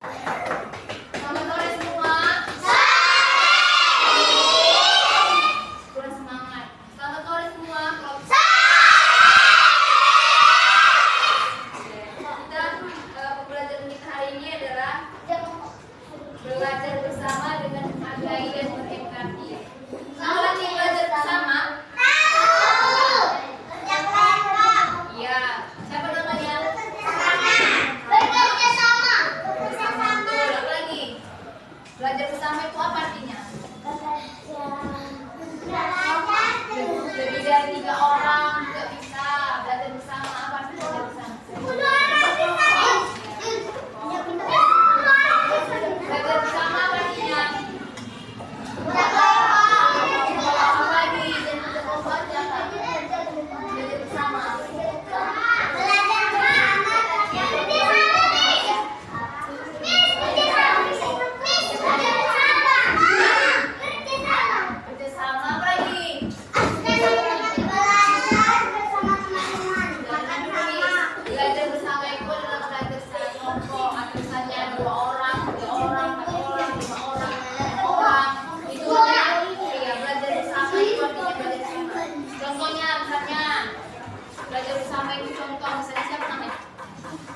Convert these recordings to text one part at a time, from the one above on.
Selamat sore semua. Kurang semangat. Selamat sore semua. Pembelajaran kita hari ini adalah belajar bersama dengan menghargai dan berempati. Tahu lagi belajar bersama? Iya. Siapa namanya? Bekerja sama. Betul. Apa lagi? Belajar bersama itu apa artinya? Lebih dari 3 orang juga bisa belajar bersama. Apa artinya belajar bersama? Belajar bersama apa artinya? Apa lagi? Dan kita mau baca kan? Belajar bersama. Kerjasama apa lagi? Belajar bersama itu adalah belajar secara kelompok. Misalnya 2 orang, 3 orang, 4 orang, 5 orang, 6 orang. Itu ya belajar bersama itu artinya belajar bersama. Contohnya misalnya belajar bersama itu contoh misalnya siapa namanya?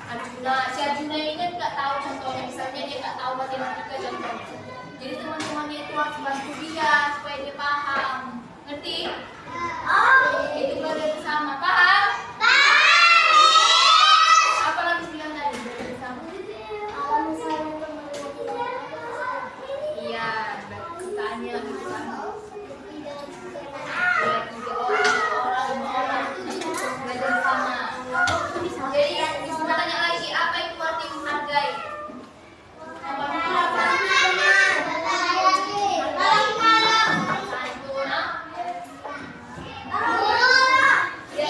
Arjuna. Si Arjuna ini kan nggak tahu contohnya, misalnya dia nggak tahu matematika contohnya. Jadi teman-temannya itu harus bantu dia supaya dia paham. Ngerti? Itu belajar bersama. Paham? Apa lagi bilang tadi belajar bersama? Iya, bertanya gitu kan. Ya, 3 orang, 4 orang, 5 orang belajar bersama. Jadi bisa tanya lagi, apa itu arti menghargai? Ya,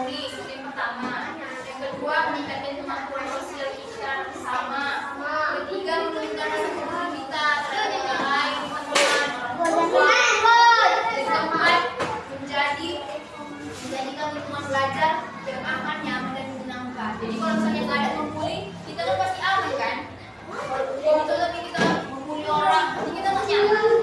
memori, itu yang pertama. Yang kedua, meningkatkan kemampuan sosial kita bersama. Ketiga, menunjukkan rasa peduli kita terhadap yang lain, teman-teman, orang tua. Dan keempat, menjadikan lingkungan belajar yang aman, nyaman, dan menyenangkan. Jadi kalau misalnya nggak ada membuli, kita kan pasti aman kan? Kalau gitu tapi kita membuli orang, pasti kita masih aman.